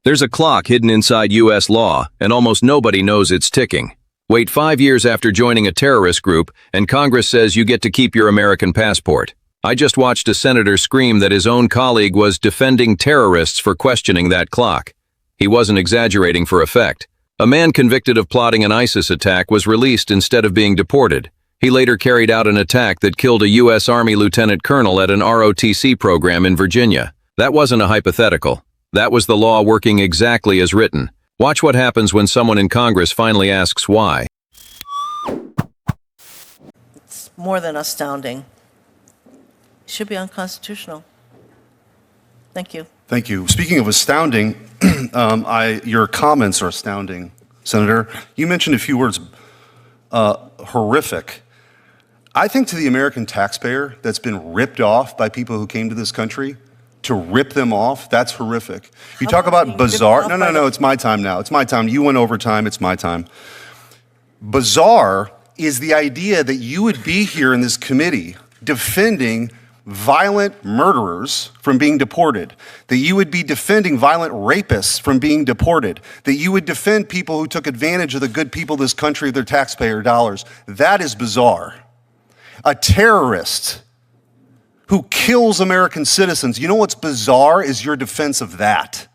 There's a clock hidden inside U.S. law, and almost nobody knows it's ticking. Wait 5 years after joining a terrorist group, and Congress says you get to keep your American passport. I just watched a senator scream that his own colleague was defending terrorists for questioning that clock. He wasn't exaggerating for effect. A man convicted of plotting an ISIS attack was released instead of being deported. He later carried out an attack that killed a U.S. Army lieutenant colonel at an ROTC program in Virginia. That wasn't a hypothetical. That was the law working exactly as written. Watch what happens when someone in Congress finally asks why. It's more than astounding. It should be unconstitutional. Thank you. Thank you. Speaking of astounding, your comments are astounding, Senator. You mentioned a few words, horrific. I think to the American taxpayer that's been ripped off by people who came to this country, to rip them off, that's horrific. You talk about bizarre, no, it's my time now. It's my time. You went over time, it's my time. Bizarre is the idea that you would be here in this committee defending violent murderers from being deported, that you would be defending violent rapists from being deported, that you would defend people who took advantage of the good people of this country, their taxpayer dollars. That is bizarre. A terrorist who kills American citizens, you know what's bizarre is your defense of that.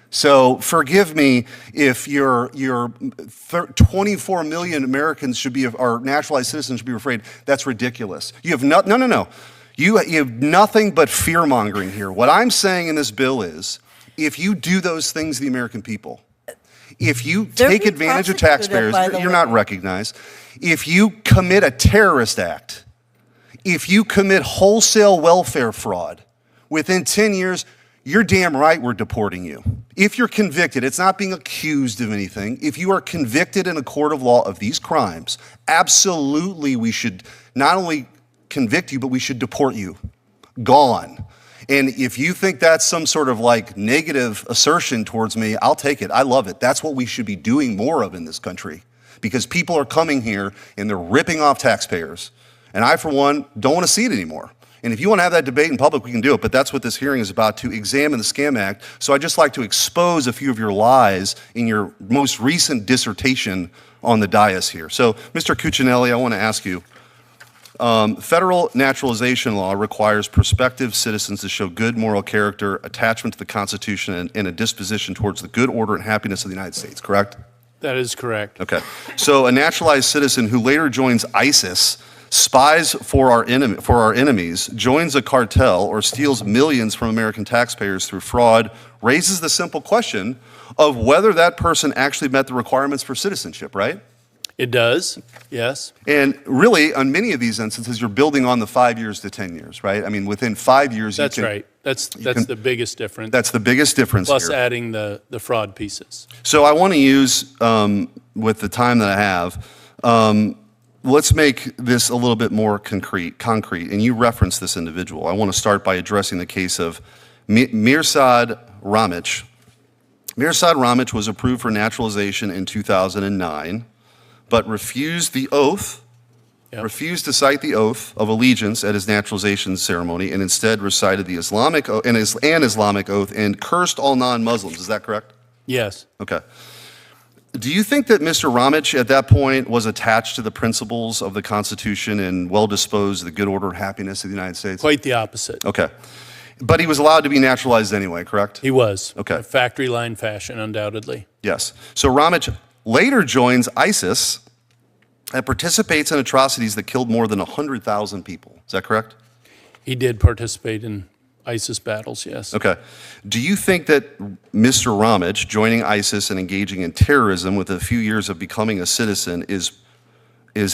So forgive me if your 24 million Americans should be, or naturalized citizens should be afraid. That's ridiculous. You have no. You have nothing but fear-mongering here. What I'm saying in this bill is, if you do those things to the American people, if you take advantage of taxpayers, you're not recognized. If you commit a terrorist act, if you commit wholesale welfare fraud, within 10 years, you're damn right we're deporting you. If you're convicted, it's not being accused of anything. If you are convicted in a court of law of these crimes, absolutely we should not only convict you, but we should deport you. Gone. And if you think that's some sort of like negative assertion towards me, I'll take it. I love it. That's what we should be doing more of in this country, because people are coming here and they're ripping off taxpayers. And I, for one, don't want to see it anymore. And if you want to have that debate in public, we can do it, but that's what this hearing is about, to examine the Scam Act. So I'd just like to expose a few of your lies in your most recent dissertation on the dais here. So, Mr. Cuccinelli, I want to ask you, federal naturalization law requires prospective citizens to show good moral character, attachment to the Constitution, and a disposition towards the good order and happiness of the United States, correct? That is correct. Okay. So a naturalized citizen who later joins ISIS, spies for our enemies, joins a cartel, or steals millions from American taxpayers through fraud, raises the simple question of whether that person actually met the requirements for citizenship, right? It does, yes. And really, on many of these instances, you're building on the 5 years to 10 years, right? I mean, within 5 years, that's right. That's the biggest difference. That's the biggest difference Plus here. adding the fraud pieces. So I want to use, with the time that I have, let's make this a little bit more concrete, and you reference this individual. I want to start by addressing the case of Mirsad Ramich. Mirsad Ramich was approved for naturalization in 2009, but refused the oath, refused to cite the oath of allegiance at his naturalization ceremony, and instead recited the Islamic oath and cursed all non-Muslims. Is that correct? Yes. Okay. Do you think that Mr. Ramich at that point was attached to the principles of the Constitution and well-disposed to the good order and happiness of the United States? Quite the opposite. Okay. But he was allowed to be naturalized anyway, correct? He was. Okay. In factory line fashion, undoubtedly. Yes. So Ramich later joins ISIS and participates in atrocities that killed more than 100,000 people. Is that correct? He did participate in ISIS battles, yes. Okay. Do you think that Mr. Ramich joining ISIS and engaging in terrorism with a few years of becoming a citizen is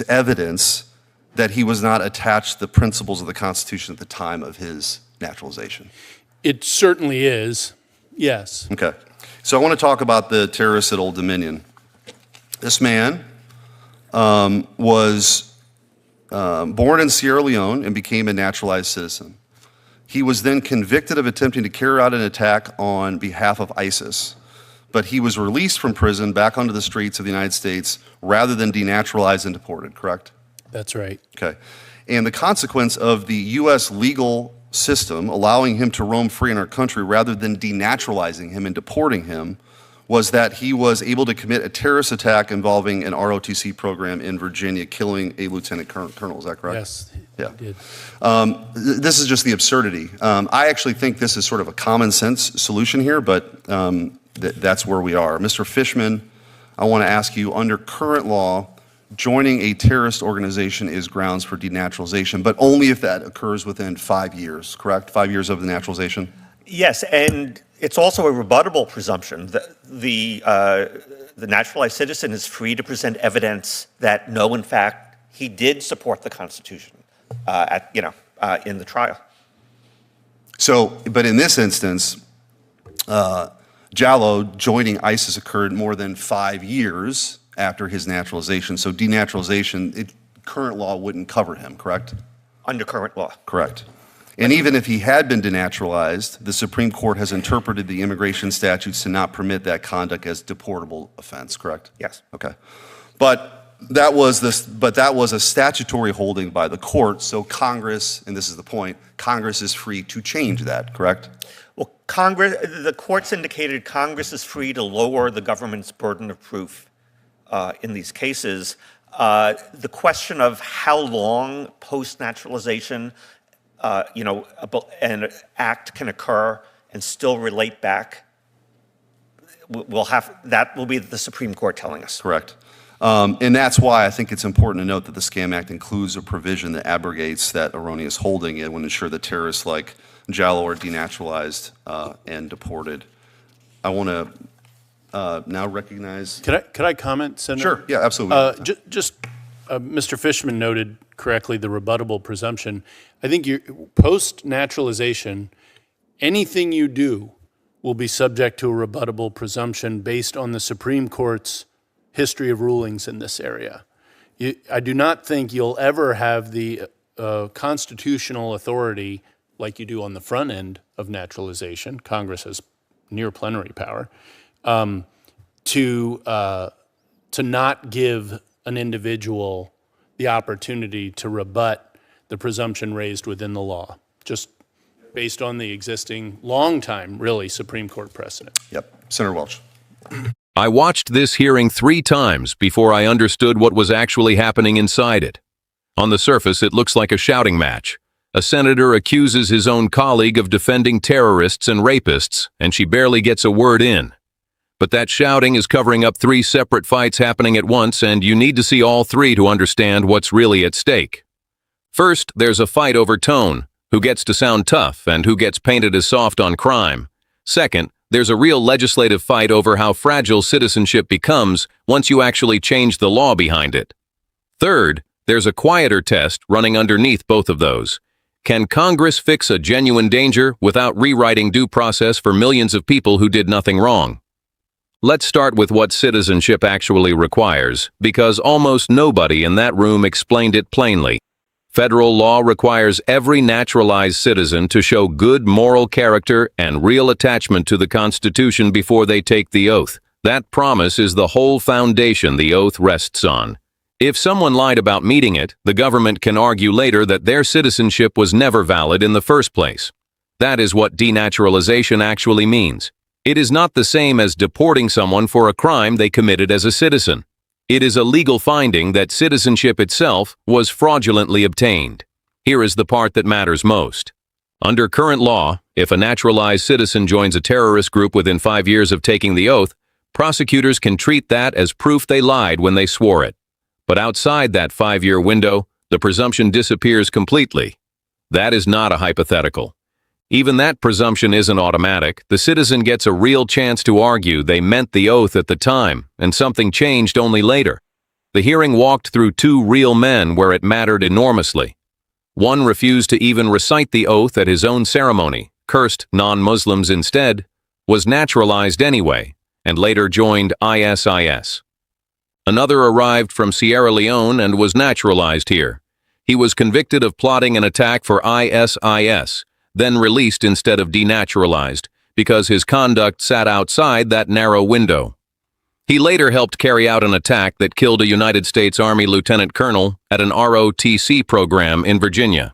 evidence that he was not attached to the principles of the Constitution at the time of his naturalization? It certainly is, yes. Okay. So I want to talk about the terrorists at Old Dominion. This man was born in Sierra Leone and became a naturalized citizen. He was then convicted of attempting to carry out an attack on behalf of ISIS, but he was released from prison back onto the streets of the United States rather than denaturalized and deported, correct? That's right. Okay. And the consequence of the U.S. legal system, allowing him to roam free in our country rather than denaturalizing him and deporting him, was that he was able to commit a terrorist attack involving an ROTC program in Virginia, killing a lieutenant colonel. Is that correct? Yes, Yeah. he did. This is just the absurdity. I actually think this is sort of a common sense solution here, but that's where we are. Mr. Fishman, I want to ask you, under current law, joining a terrorist organization is grounds for denaturalization, but only if that occurs within 5 years, correct? 5 years of the naturalization? Yes, and it's also a rebuttable presumption. The naturalized citizen is free to present evidence that no, in fact, he did support the Constitution in the trial. So, but in this instance, Jallow joining ISIS occurred more than 5 years after his naturalization. So denaturalization, current law wouldn't cover him, correct? Under current law. Correct. And even if he had been denaturalized, the Supreme Court has interpreted the immigration statutes to not permit that conduct as deportable offense, correct? Yes. Okay. But that was a statutory holding by the court, so Congress, and this is the point, Congress is free to change that, correct? Well, the courts indicated Congress is free to lower the government's burden of proof in these cases. The question of how long post-naturalization an act can occur and still relate back, that will be the Supreme Court telling us. Correct. And that's why I think it's important to note that the Scam Act includes a provision that abrogates that erroneous holding and would ensure that terrorists like Jallow are denaturalized and deported. I want to now recognize. Could I comment, Senator? Sure. Yeah, absolutely. Mr. Fishman noted correctly the rebuttable presumption. I think post-naturalization, anything you do will be subject to a rebuttable presumption based on the Supreme Court's history of rulings in this area. I do not think you'll ever have the constitutional authority like you do on the front end of naturalization. Congress has near plenary power to not give an individual the opportunity to rebut the presumption raised within the law, just based on the existing, long time, really, Supreme Court precedent. Yep. Senator Welch. I watched this hearing 3 times before I understood what was actually happening inside it. On the surface, it looks like a shouting match. A senator accuses his own colleague of defending terrorists and rapists, and she barely gets a word in. But that shouting is covering up 3 separate fights happening at once, and you need to see all 3 to understand what's really at stake. First, there's a fight over tone, who gets to sound tough and who gets painted as soft on crime. Second, there's a real legislative fight over how fragile citizenship becomes once you actually change the law behind it. Third, there's a quieter test running underneath both of those. Can Congress fix a genuine danger without rewriting due process for millions of people who did nothing wrong? Let's start with what citizenship actually requires, because almost nobody in that room explained it plainly. Federal law requires every naturalized citizen to show good moral character and real attachment to the Constitution before they take the oath. That promise is the whole foundation the oath rests on. If someone lied about meeting it, the government can argue later that their citizenship was never valid in the first place. That is what denaturalization actually means. It is not the same as deporting someone for a crime they committed as a citizen. It is a legal finding that citizenship itself was fraudulently obtained. Here is the part that matters most. Under current law, if a naturalized citizen joins a terrorist group within 5 years of taking the oath, prosecutors can treat that as proof they lied when they swore it. But outside that 5-year window, the presumption disappears completely. That is not a hypothetical. Even that presumption isn't automatic. The citizen gets a real chance to argue they meant the oath at the time, and something changed only later. The hearing walked through 2 real men where it mattered enormously. One refused to even recite the oath at his own ceremony, cursed non-Muslims instead, was naturalized anyway, and later joined ISIS. Another arrived from Sierra Leone and was naturalized here. He was convicted of plotting an attack for ISIS, then released instead of denaturalized, because his conduct sat outside that narrow window. He later helped carry out an attack that killed a United States Army lieutenant colonel at an ROTC program in Virginia.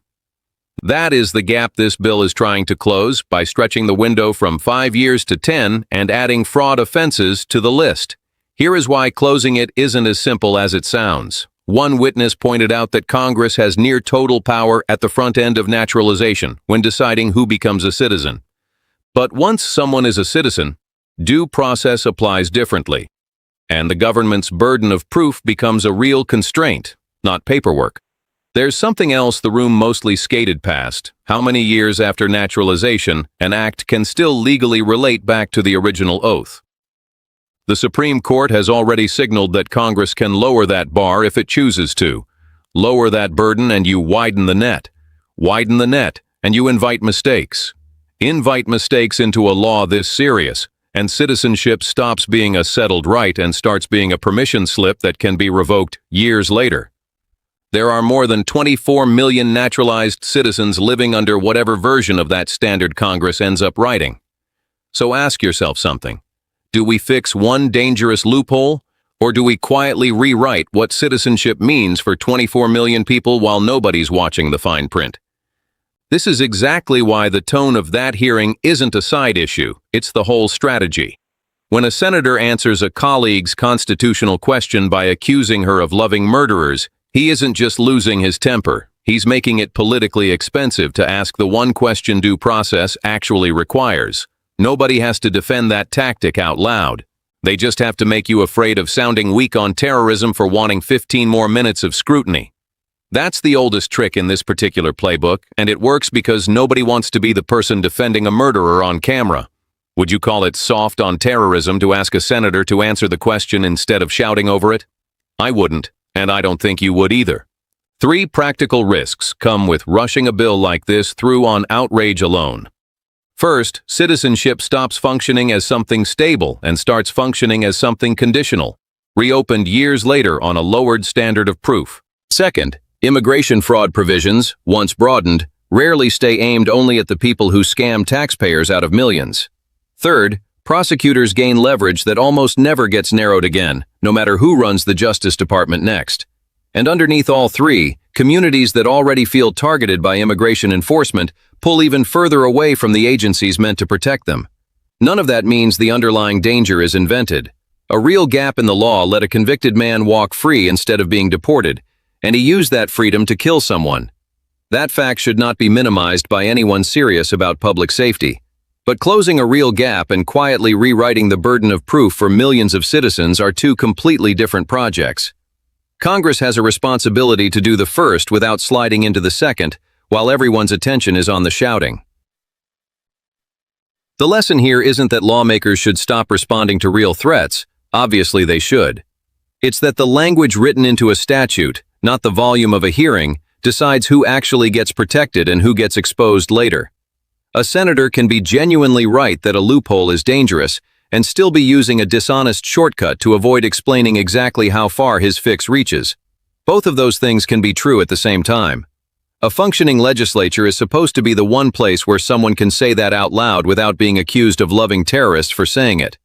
That is the gap this bill is trying to close by stretching the window from 5 years to 10 and adding fraud offenses to the list. Here is why closing it isn't as simple as it sounds. One witness pointed out that Congress has near total power at the front end of naturalization when deciding who becomes a citizen. But once someone is a citizen, due process applies differently, and the government's burden of proof becomes a real constraint, not paperwork. There's something else the room mostly skated past: how many years after naturalization an act can still legally relate back to the original oath. The Supreme Court has already signaled that Congress can lower that bar if it chooses to. Lower that burden and you widen the net. Widen the net and you invite mistakes. Invite mistakes into a law this serious, and citizenship stops being a settled right and starts being a permission slip that can be revoked years later. There are more than 24 million naturalized citizens living under whatever version of that standard Congress ends up writing. So ask yourself something. Do we fix one dangerous loophole, or do we quietly rewrite what citizenship means for 24 million people while nobody's watching the fine print? This is exactly why the tone of that hearing isn't a side issue, it's the whole strategy. When a senator answers a colleague's constitutional question by accusing her of loving murderers, he isn't just losing his temper, he's making it politically expensive to ask the one question due process actually requires. Nobody has to defend that tactic out loud. They just have to make you afraid of sounding weak on terrorism for wanting 15 more minutes of scrutiny. That's the oldest trick in this particular playbook, and it works because nobody wants to be the person defending a murderer on camera. Would you call it soft on terrorism to ask a senator to answer the question instead of shouting over it? I wouldn't. And I don't think you would either. 3 practical risks come with rushing a bill like this through on outrage alone. First, citizenship stops functioning as something stable and starts functioning as something conditional, reopened years later on a lowered standard of proof. Second, immigration fraud provisions, once broadened, rarely stay aimed only at the people who scam taxpayers out of millions. Third, prosecutors gain leverage that almost never gets narrowed again, no matter who runs the Justice Department next. And underneath all 3, communities that already feel targeted by immigration enforcement pull even further away from the agencies meant to protect them. None of that means the underlying danger is invented. A real gap in the law let a convicted man walk free instead of being deported, and he used that freedom to kill someone. That fact should not be minimized by anyone serious about public safety. But closing a real gap and quietly rewriting the burden of proof for millions of citizens are 2 completely different projects. Congress has a responsibility to do the first without sliding into the second, while everyone's attention is on the shouting. The lesson here isn't that lawmakers should stop responding to real threats. Obviously they should. It's that the language written into a statute, not the volume of a hearing, decides who actually gets protected and who gets exposed later. A senator can be genuinely right that a loophole is dangerous and still be using a dishonest shortcut to avoid explaining exactly how far his fix reaches. Both of those things can be true at the same time. A functioning legislature is supposed to be the one place where someone can say that out loud without being accused of loving terrorists for saying it.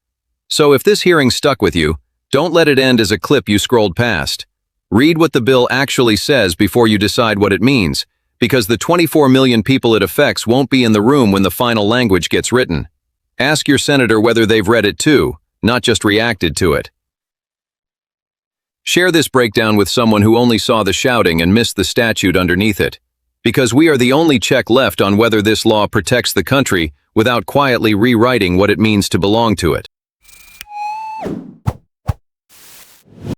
So if this hearing stuck with you, don't let it end as a clip you scrolled past. Read what the bill actually says before you decide what it means, because the 24 million people it affects won't be in the room when the final language gets written. Ask your senator whether they've read it too, not just reacted to it. Share this breakdown with someone who only saw the shouting and missed the statute underneath it, because we are the only check left on whether this law protects the country without quietly rewriting what it means to belong to it.